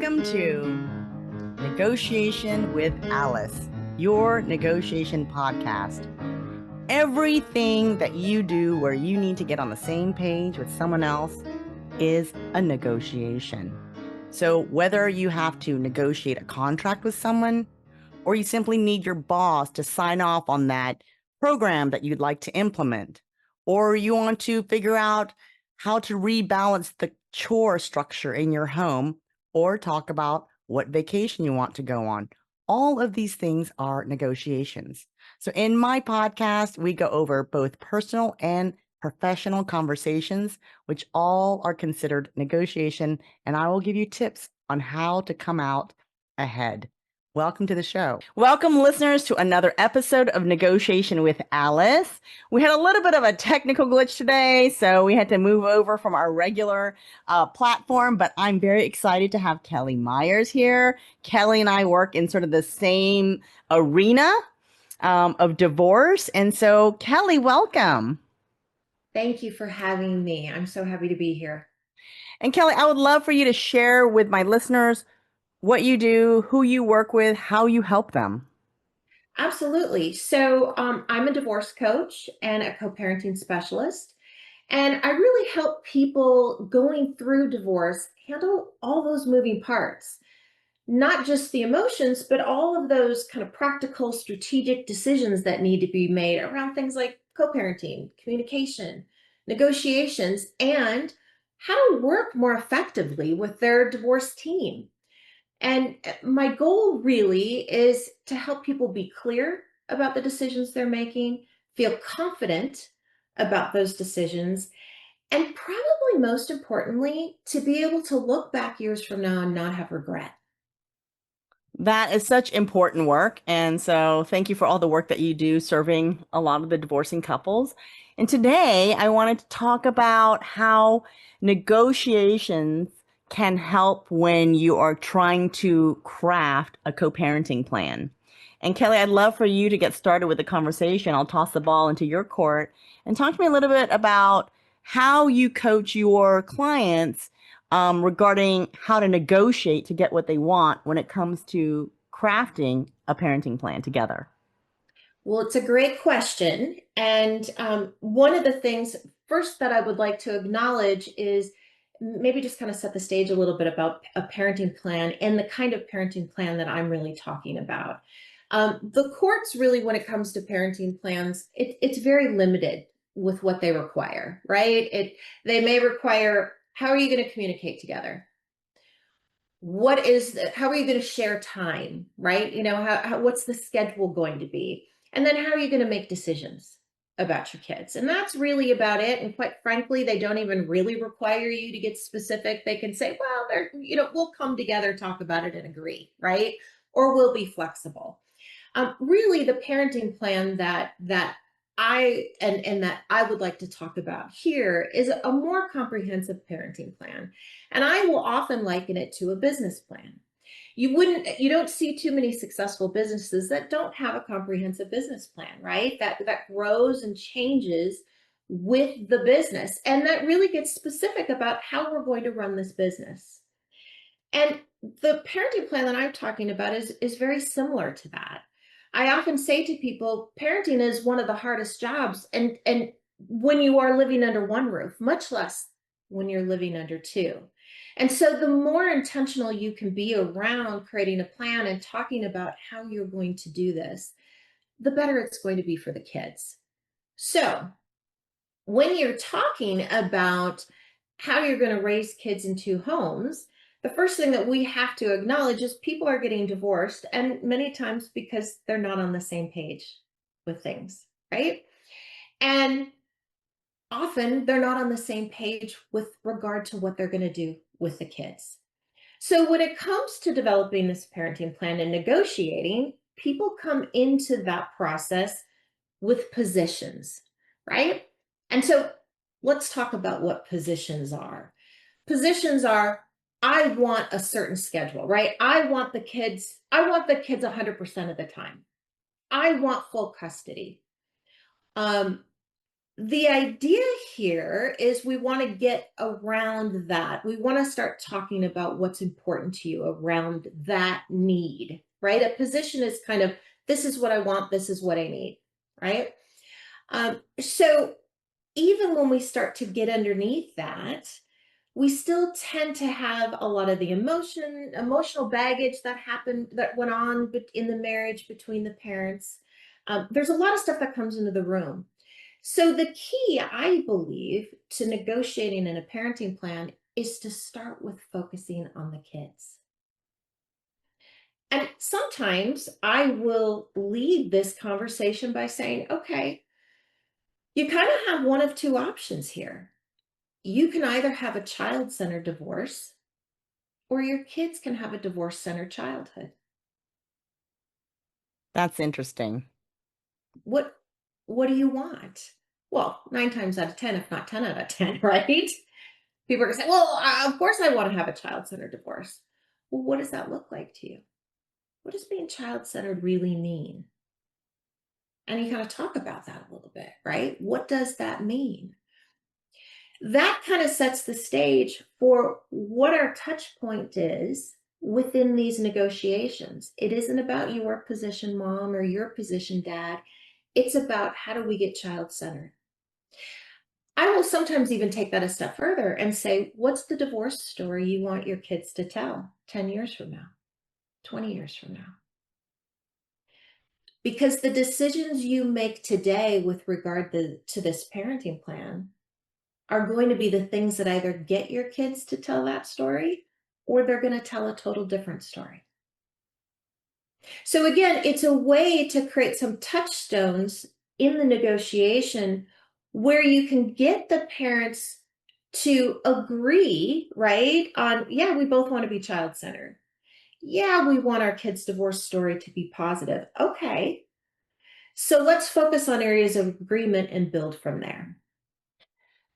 Welcome to Negotiation with Alice, your negotiation podcast. Everything that you do where you need to get on the same page with someone else is a negotiation. So whether you have to negotiate a contract with someone, or you simply need your boss to sign off on that program that you'd like to implement, or you want to figure out how to rebalance the chore structure in your home, or talk about what vacation you want to go on. All of these things are negotiations. So in my podcast, we go over both personal and professional conversations, which all are considered negotiation, and I will give you tips on how to come out ahead. Welcome to the show. Welcome, listeners, to another episode of Negotiation with Alice. We had a little bit of a technical glitch today, so we had to move over from our regular platform, but I'm very excited to have Kelly Myers here. Kelly and I work in sort of the same arena of divorce. And so, Kelly, welcome. Thank you for having me. I'm so happy to be here. And Kelly, I would love for you to share with my listeners what you do, who you work with, how you help them. Absolutely. So, I'm a divorce coach and a co-parenting specialist, and I really help people going through divorce handle all those moving parts, not just the emotions, but all of those kind of practical, strategic decisions that need to be made around things like co-parenting, communication, negotiations, and how to work more effectively with their divorce team. And my goal really is to help people be clear about the decisions they're making, feel confident about those decisions, and probably most importantly, to be able to look back years from now and not have regret. That is such important work. And so thank you for all the work that you do serving a lot of the divorcing couples. And today I wanted to talk about how negotiations can help when you are trying to craft a co-parenting plan. And Kelly, I'd love for you to get started with the conversation. I'll toss the ball into your court and talk to me a little bit about how you coach your clients regarding how to negotiate to get what they want when it comes to crafting a parenting plan together. Well, it's a great question. And one of the things first that I would like to acknowledge is maybe just kind of set the stage a little bit about a parenting plan and the kind of parenting plan that I'm really talking about. The courts really, when it comes to parenting plans, it's very limited with what they require, right? They may require, how are you going to communicate together? How are you going to share time, right? What's the schedule going to be? And then how are you going to make decisions about your kids? And that's really about it. And quite frankly, they don't even really require you to get specific. They can say, well, we'll come together, talk about it, and agree, right? Or we'll be flexible. Really, the parenting plan that and that I would like to talk about here is a more comprehensive parenting plan. And I will often liken it to a business plan. You don't see too many successful businesses that don't have a comprehensive business plan, right? That grows and changes with the business and that really gets specific about how we're going to run this business. And the parenting plan that I'm talking about is very similar to that. I often say to people, parenting is one of the hardest jobs, and when you are living under one roof, much less when you're living under two. And so the more intentional you can be around creating a plan and talking about how you're going to do this, the better it's going to be for the kids. So when you're talking about how you're going to raise kids in two homes, the first thing that we have to acknowledge is people are getting divorced, and many times because they're not on the same page with things, right? And often they're not on the same page with regard to what they're going to do with the kids. So when it comes to developing this parenting plan and negotiating, people come into that process with positions, right? And so let's talk about what positions are. Positions are, I want a certain schedule, right? I want the kids 100% of the time. I want full custody. Um, the idea here is we want to get around that. We want to start talking about what's important to you around that need, right? A position is kind of, this is what I want, this is what I need, right? So even when we start to get underneath that, we still tend to have a lot of the emotional baggage that went on in the marriage between the parents. There's a lot of stuff that comes into the room. So the key, I believe, to negotiating in a parenting plan is to start with focusing on the kids. And sometimes I will lead this conversation by saying, okay, you kind of have one of two options here. You can either have a child-centered divorce or your kids can have a divorce-centered childhood. That's interesting. What what do you want? Well, 9 times out of 10, if not 10 out of 10, right? People are gonna say, well, of course I want to have a child-centered divorce. Well, what does that look like to you? What does being child-centered really mean? And you kind of talk about that a little bit, right? What does that mean? That kind of sets the stage for what our touch point is within these negotiations. It isn't about your position mom or your position dad. It's about how do we get child centered. I will sometimes even take that a step further and say, what's the divorce story you want your kids to tell 10 years from now, 20 years from now? Because the decisions you make today with regard to this parenting plan are going to be the things that either get your kids to tell that story or they're going to tell a total different story. So, again, it's a way to create some touchstones in the negotiation where you can get the parents to agree, right? On, yeah, we both want to be child centered. Yeah, we want our kids' divorce story to be positive. Okay. So let's focus on areas of agreement and build from there.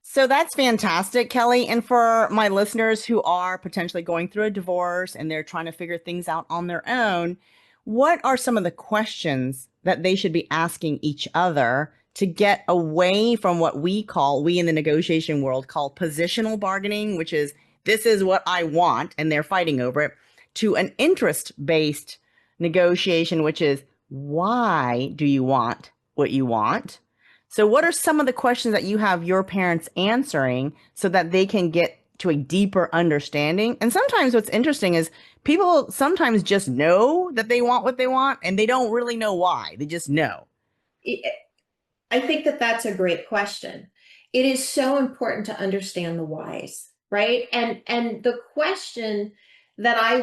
So that's fantastic, Kelly. And for my listeners who are potentially going through a divorce and they're trying to figure things out on their own, what are some of the questions that they should be asking each other to get away from what we in the negotiation world call positional bargaining, which is this is what I want and they're fighting over it, to an interest-based negotiation, which is why do you want what you want? So, what are some of the questions that you have your parents answering so that they can get to a deeper understanding? And sometimes what's interesting is people sometimes just know that they want what they want and they don't really know why. They just know. I think that that's a great question. It is so important to understand the whys, right? And the question that I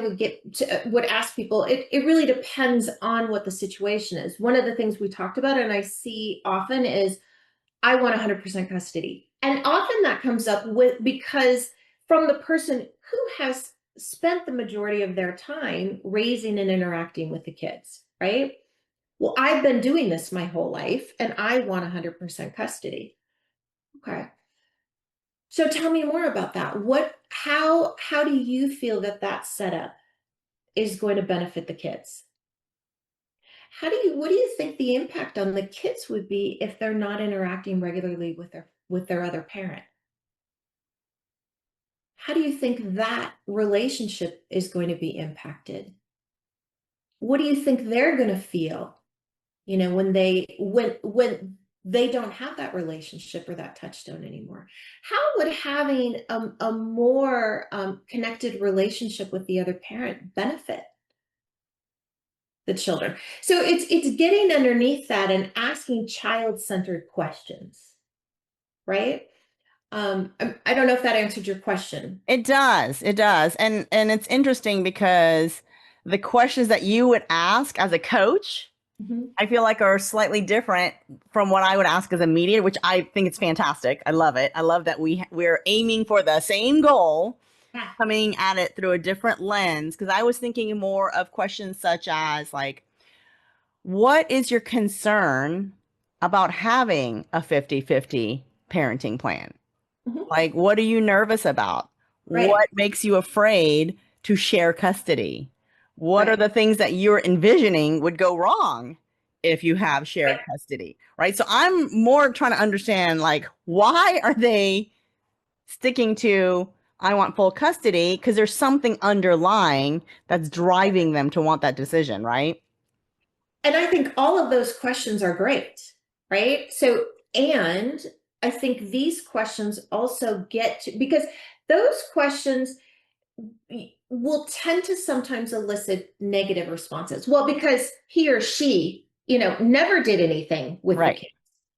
would ask people, it really depends on what the situation is. One of the things we talked about and I see often is I want 100% custody. And often that comes up with because from the person who has spent the majority of their time raising and interacting with the kids, right? Well, I've been doing this my whole life and I want 100% custody. Okay. So tell me more about that. How do you feel that that setup is going to benefit the kids? What do you think the impact on the kids would be if they're not interacting regularly with their other parent? How do you think that relationship is going to be impacted? What do you think they're going to feel, when they don't have that relationship or that touchstone anymore? How would having a more connected relationship with the other parent benefit the children? So it's getting underneath that and asking child-centered questions, right? I don't know if that answered your question. It does. It does. And it's interesting because the questions that you would ask as a coach, Mhm. I feel like are slightly different from what I would ask as a mediator, which I think it's fantastic. I love it. I love that we're aiming for the same goal, Yeah. coming at it through a different lens. Because I was thinking more of questions such as like, what is your concern about having a 50-50 parenting plan? Mhm. Like, what are you nervous about? Right. What makes you afraid to share custody? What are Right. the things that you're envisioning would go wrong if you have shared custody, right? So I'm more trying to understand, like, why are they sticking to I want full custody? Because there's something underlying that's driving them to want that decision, right? And I think all of those questions are great, right? So, and I think these questions also get to, because those questions will tend to sometimes elicit negative responses. Well, because he or she, never did anything with the Right, kids,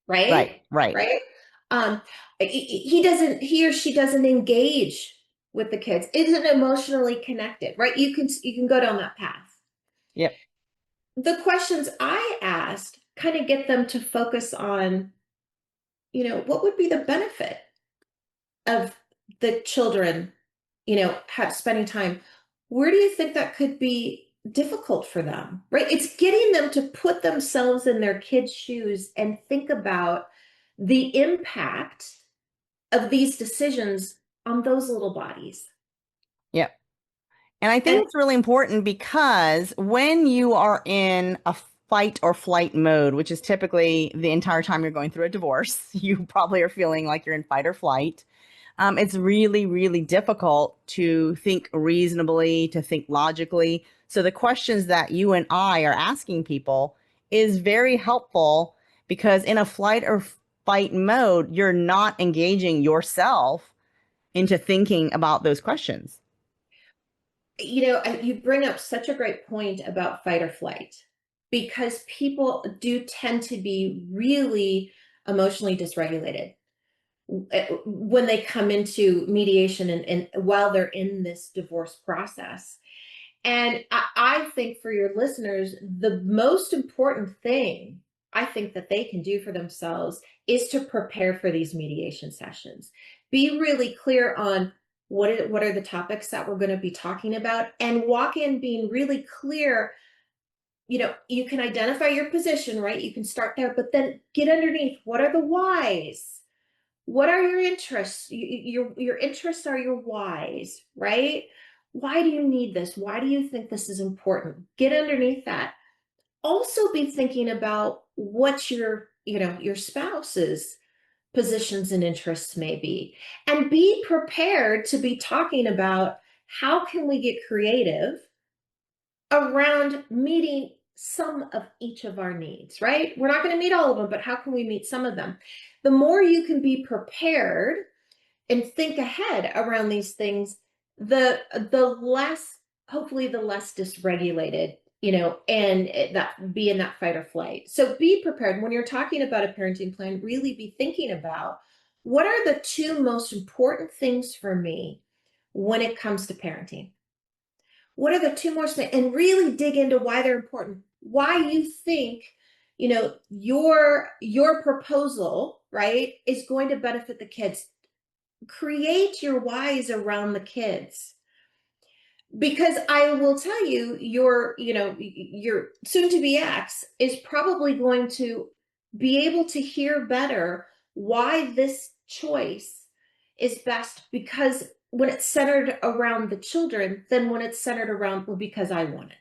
right? right, right. Right. Um, he or she doesn't engage with the kids, isn't emotionally connected, right? You can go down that path. Yep, The questions I asked kind of get them to focus on, what would be the benefit of the children, have spending time. Where do you think that could be difficult for them? Right? It's getting them to put themselves in their kids' shoes and think about the impact of these decisions on those little bodies. yep. And I think And it's really important because when you are in a fight or flight mode, which is typically the entire time you're going through a divorce, you probably are feeling like you're in fight or flight. It's really, really difficult to think reasonably, to think logically. So the questions that you and I are asking people is very helpful because in a flight or fight mode, you're not engaging yourself into thinking about those questions. you bring up such a great point about fight or flight, because people do tend to be really emotionally dysregulated when they come into mediation, and while they're in this divorce process. And I think for your listeners, the most important thing I think that they can do for themselves is to prepare for these mediation sessions. Be really clear on what are the topics that we're going to be talking about, and walk in being really clear. You can identify your position, right? You can start there, but then get underneath, what are the whys? What are your interests? Your interests are your whys, right? Why do you need this? Why do you think this is important? Get underneath that. Also be thinking about what your spouse's positions and interests may be, and be prepared to be talking about how can we get creative around meeting some of each of our needs, right? We're not going to meet all of them, but how can we meet some of them? The more you can be prepared and think ahead around these things, the less, hopefully the less dysregulated, and that be in that fight or flight. So be prepared when you're talking about a parenting plan. Really be thinking about, what are the two most important things for me when it comes to parenting? What are the two most, and really dig into why they're important, why you think, your proposal, right, is going to benefit the kids. Create your whys around the kids, because I will tell you, your soon to be ex is probably going to be able to hear better why this choice is best, because when it's centered around the children, than when it's centered around, well, because I want it.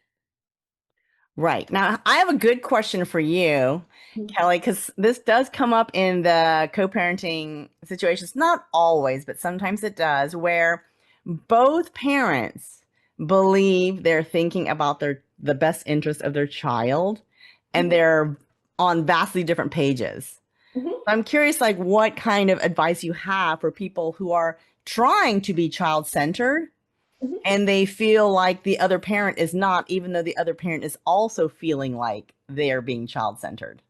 Right. Now, I have a good question for you, Mhm. Kelly, because this does come up in the co-parenting situations. Not always, but sometimes it does, where both parents believe they're thinking about the best interest of their child, and Mhm. they're on vastly different pages. Mhm. I'm curious, like, what kind of advice you have for people who are trying to be child-centered Mhm. and they feel like the other parent is not, even though the other parent is also feeling like they're being child centered.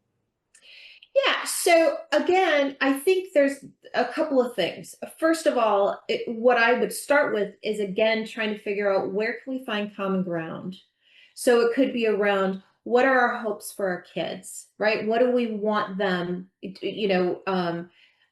Yeah. So again, I think there's a couple of things. First of all, what I would start with is, again, trying to figure out, where can we find common ground. So it could be around, what are our hopes for our kids, right? What do we want them,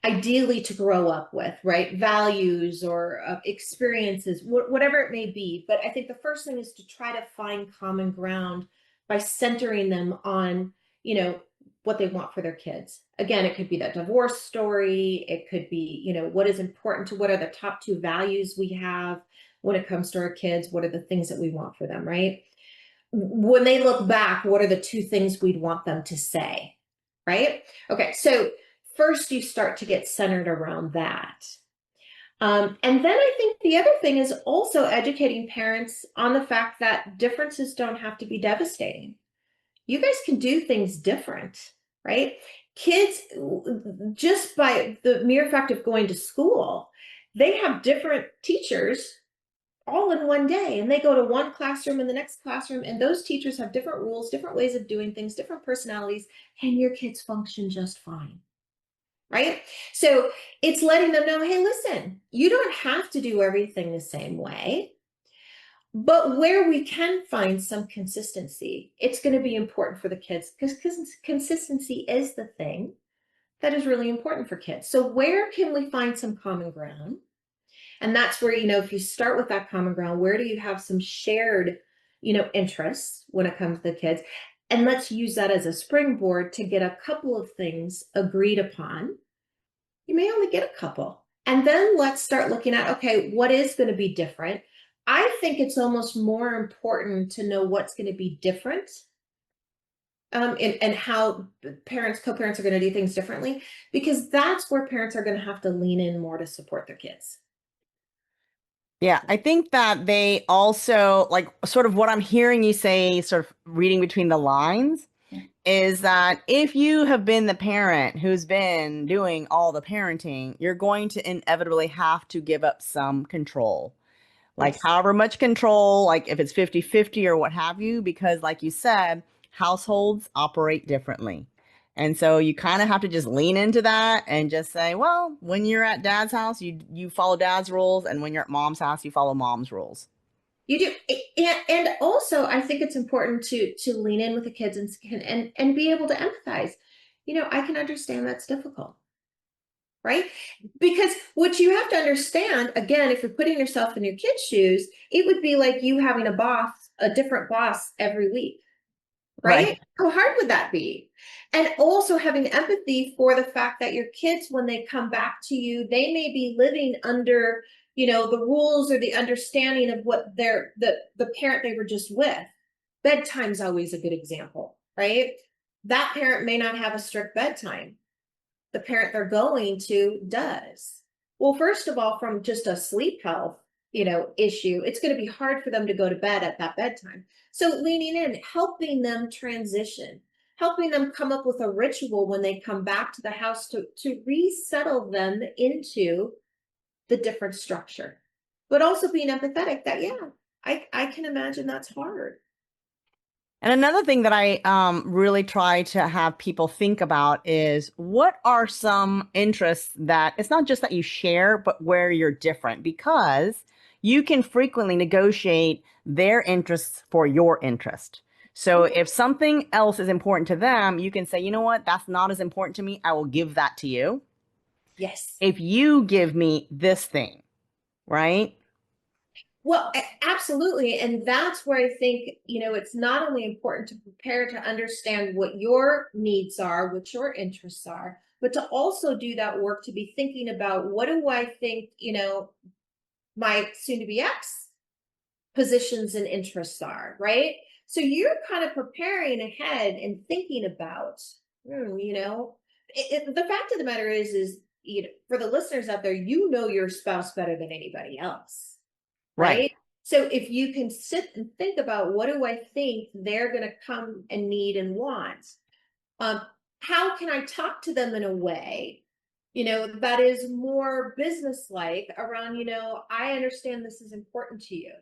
ideally to grow up with, right? Values or experiences, whatever it may be. But I think the first thing is to try to find common ground by centering them on, you know, what they want for their kids. Again, it could be that divorce story. It could be, what is important to, what are the top two values we have when it comes to our kids? What are the things that we want for them, right? when they look back, what are the two things we'd want them to say? Right? Okay, so first you start to get centered around that. And then I think the other thing is also educating parents on the fact that differences don't have to be devastating. You guys can do things different, right? Kids, just by the mere fact of going to school, they have different teachers all in one day, and they go to one classroom and the next classroom, and those teachers have different rules, different ways of doing things, different personalities, and your kids function just fine, right? So it's letting them know, hey, listen, you don't have to do everything the same way, but where we can find some consistency, it's going to be important for the kids, because consistency is the thing that is really important for kids. So where can we find some common ground? And that's where, if you start with that common ground, where do you have some shared, interests when it comes to the kids? And let's use that as a springboard to get a couple of things agreed upon. You may only get a couple. And then let's start looking at, okay, what is going to be different? I think it's almost more important to know what's going to be different, and how co-parents are going to do things differently, because that's where parents are going to have to lean in more to support their kids. Yeah, I think that they also, like, sort of what I'm hearing you say, sort of reading between the lines, is that if you have been the parent who's been doing all the parenting, you're going to inevitably have to give up some control. Like, Yes. however much control, like if it's 50-50 or what have you, because like you said, households operate differently. And so you kind of have to just lean into that and just say, well, when you're at dad's house, you follow dad's rules, and when you're at mom's house, you follow mom's rules. You do, and also I think it's important to lean in with the kids and be able to empathize. I can understand that's difficult, right? Because what you have to understand, again, if you're putting yourself in your kid's shoes, it would be like you having a different boss every week, Right. right? How hard would that be? And also having empathy for the fact that your kids, when they come back to you, they may be living under, the rules or the understanding of what the parent they were just with. Bedtime's always a good example, right? That parent may not have a strict bedtime. The parent they're going to does. Well, first of all, from just a sleep health, issue, it's going to be hard for them to go to bed at that bedtime. So leaning in, helping them transition, helping them come up with a ritual when they come back to the house to resettle them into the different structure, but also being empathetic that, yeah, I can imagine that's hard. And another thing that I really try to have people think about is what are some interests that it's not just that you share, but where you're different, because you can frequently negotiate their interests for your interest. So Mhm. if something else is important to them, you can say, you know what, that's not as important to me. I will give that to you Yes. if you give me this thing, right? Well, absolutely. And that's where I think, it's not only important to prepare to understand what your needs are, what your interests are, but to also do that work to be thinking about, what do I think, my soon to be ex positions and interests are, right? So you're kind of preparing ahead and thinking about, the fact of the matter is, for the listeners out there, your spouse better than anybody else, Right. right? So if you can sit and think about, what do I think they're going to come and need and want? Um, how can I talk to them in a way, that is more business-like around, I understand this is important to you,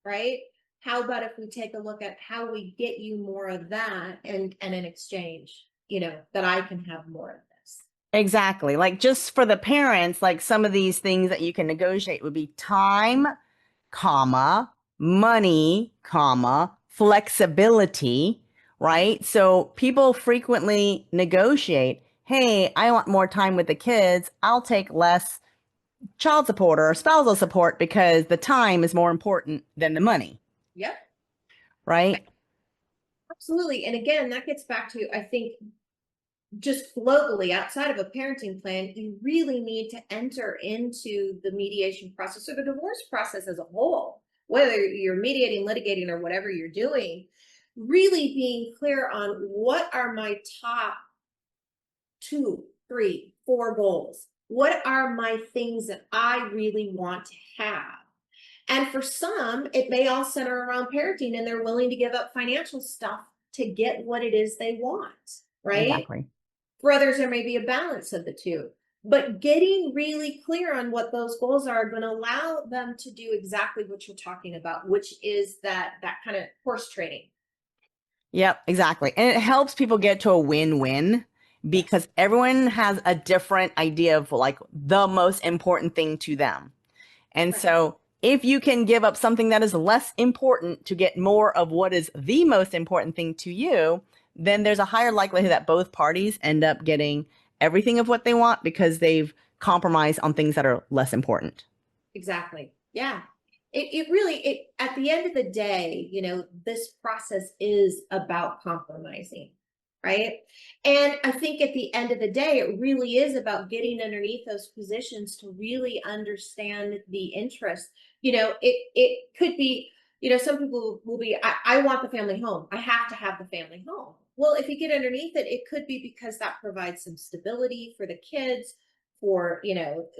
right? How about if we take a look at how we get you more of that, and in exchange, that I can have more of this. Exactly. Like, just for the parents, like some of these things that you can negotiate would be time, comma, money, comma, flexibility, right? So people frequently negotiate, hey, I want more time with the kids. I'll take less child support or spousal support because the time is more important than the money, Yep, right? absolutely. And again, that gets back to, I think, just globally, outside of a parenting plan, you really need to enter into the mediation process or the divorce process as a whole, whether you're mediating, litigating, or whatever you're doing. really being clear on what are my top 2, 3, 4 goals. What are my things that I really want to have? And for some, it may all center around parenting and they're willing to give up financial stuff to get what it is they want, right? Exactly. For others, there may be a balance of the two. But getting really clear on what those goals are going to allow them to do exactly what you're talking about, which is that kind of horse trading. Yep, exactly. And it helps people get to a win-win Yes, because everyone has a different idea of like the most important thing to them. And correct. so if you can give up something that is less important to get more of what is the most important thing to you, then there's a higher likelihood that both parties end up getting everything of what they want because they've compromised on things that are less important. Exactly. Yeah. It really, it, at the end of the day, this process is about compromising, right? And I think at the end of the day, it really is about getting underneath those positions to really understand the interest. It could be, some people will be, I want the family home. I have to have the family home. Well, if you get underneath it, it could be because that provides some stability for the kids, for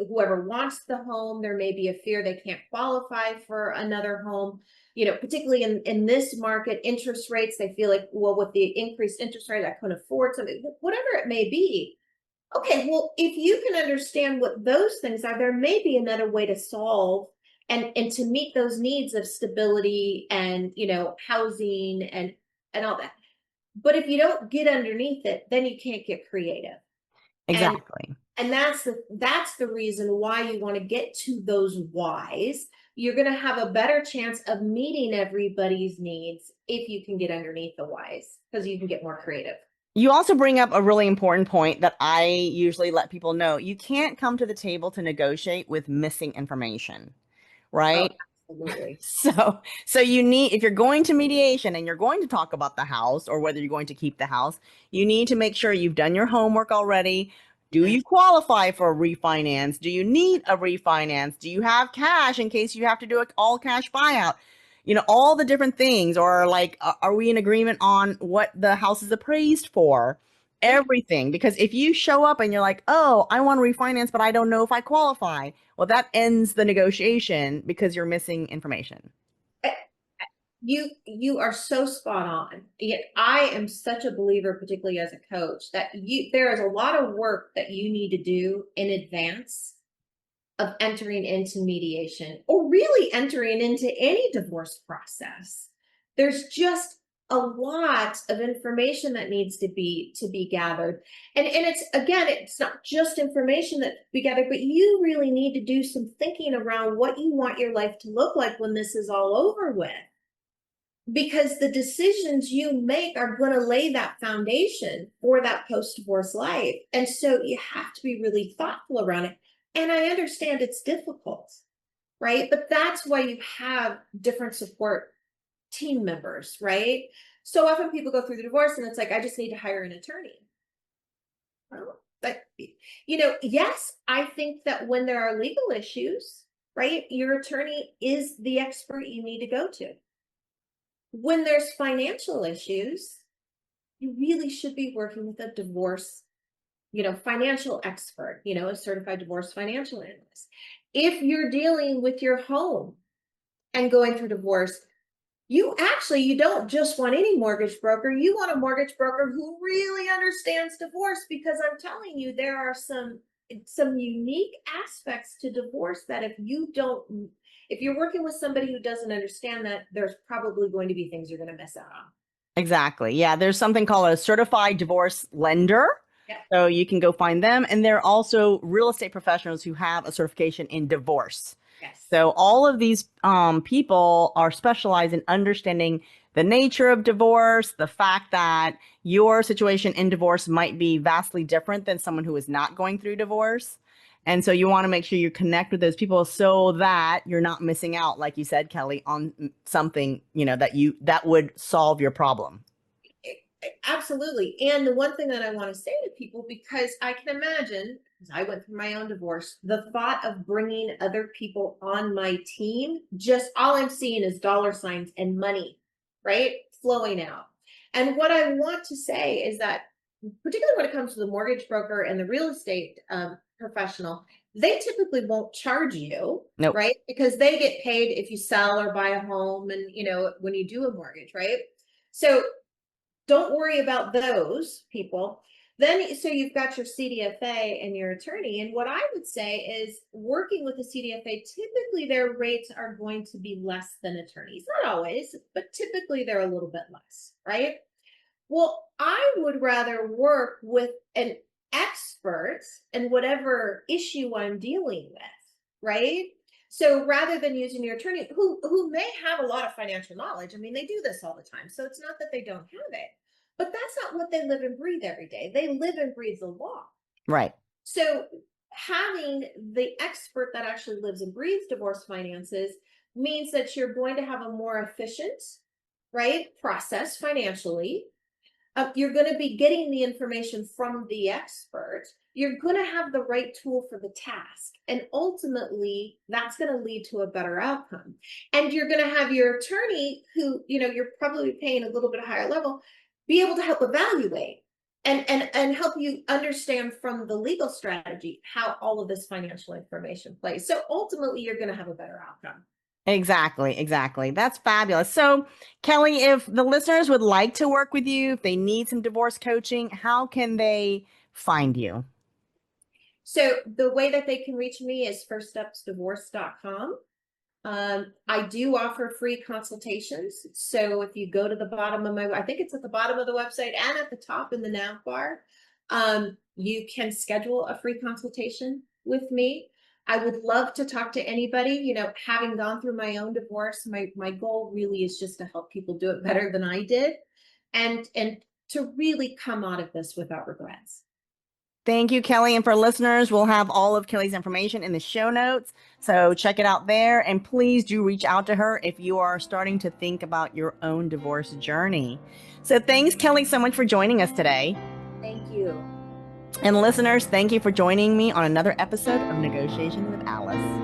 whoever wants the home. There may be a fear they can't qualify for another home, particularly in this market. Interest rates, they feel like, well, with the increased interest rate I couldn't afford something, whatever it may be. Okay, well, if you can understand what those things are, there may be another way to solve and to meet those needs of stability and housing and all that. But if you don't get underneath it, then you can't get creative. and Exactly. and that's the reason why you want to get to those whys. You're going to have a better chance of meeting everybody's needs if you can get underneath the whys, because you can get more creative. You also bring up a really important point that I usually let people know. You can't come to the table to negotiate with missing information, Oh, right? absolutely. So you need, if you're going to mediation and you're going to talk about the house or whether you're going to keep the house, you need to make sure you've done your homework already. Do Yes. you qualify for a refinance? Do you need a refinance? Do you have cash in case you have to do an all cash buyout? All the different things, or like, are we in agreement on what the house is appraised for? Yeah. Everything. Because if you show up and you're like, oh, I want to refinance, but I don't know if I qualify, well, that ends the negotiation because you're missing information. Eh, you are so spot on. Yet I am such a believer, particularly as a coach, that there is a lot of work that you need to do in advance of entering into mediation or really entering into any divorce process. There's just a lot of information that needs to be gathered. And it's, again, it's not just information that be gathered, but you really need to do some thinking around what you want your life to look like when this is all over with, because the decisions you make are going to lay that foundation for that post-divorce life. And so you have to be really thoughtful around it. And I understand it's difficult, right? But that's why you have different support team members, right? So often people go through the divorce and it's like, I just need to hire an attorney. Well, but yes, I think that when there are legal issues, right, your attorney is the expert you need to go to. When there's financial issues, you really should be working with a divorce, financial expert, a certified divorce financial analyst. If you're dealing with your home and going through divorce, you don't just want any mortgage broker. You want a mortgage broker who really understands divorce, because I'm telling you, there are some unique aspects to divorce that if you're working with somebody who doesn't understand that, there's probably going to be things you're going to miss out on. Exactly. Yeah, there's something called a certified divorce lender. Yeah. So you can go find them. And there are also real estate professionals who have a certification in divorce. Yes. So all of these people are specialized in understanding the nature of divorce, the fact that your situation in divorce might be vastly different than someone who is not going through divorce. And so you want to make sure you connect with those people so that you're not missing out, like you said, Kelly, on something, that would solve your problem. Absolutely. And the one thing that I want to say to people, because I can imagine, because I went through my own divorce, the thought of bringing other people on my team, just all I'm seeing is dollar signs and money, right? flowing out. And what I want to say is that, particularly when it comes to the mortgage broker and the real estate professional, they typically won't charge you, Nope. right? Because they get paid if you sell or buy a home, and when you do a mortgage, right? So don't worry about those people. Then, so you've got your CDFA and your attorney. And what I would say is, working with the CDFA, typically their rates are going to be less than attorneys. Not always, but typically they're a little bit less, right? Well, I would rather work with an expert in whatever issue I'm dealing with, right? So rather than using your attorney, who may have a lot of financial knowledge, I mean, they do this all the time. So it's not that they don't have it, but that's not what they live and breathe every day. They live and breathe the law. Right. So having the expert that actually lives and breathes divorce finances means that you're going to have a more efficient, right, process financially. You're going to be getting the information from the expert. You're going to have the right tool for the task. And ultimately, that's going to lead to a better outcome. And you're going to have your attorney, who, you're probably paying a little bit higher level, be able to help evaluate and help you understand from the legal strategy how all of this financial information plays. So ultimately, you're going to have a better outcome. Exactly. That's fabulous. So, Kelly, if the listeners would like to work with you, if they need some divorce coaching, how can they find you? So the way that they can reach me is firststepsdivorce.com. I do offer free consultations. So if you go to the bottom of I think it's at the bottom of the website and at the top in the nav bar, you can schedule a free consultation with me. I would love to talk to anybody. Having gone through my own divorce, my goal really is just to help people do it better than I did, and to really come out of this without regrets. Thank you, Kelly. And for listeners, we'll have all of Kelly's information in the show notes. So check it out there. And please do reach out to her if you are starting to think about your own divorce journey. So thanks, Kelly, so much for joining us today. Thank you. And listeners, thank you for joining me on another episode of Negotiation with Alice.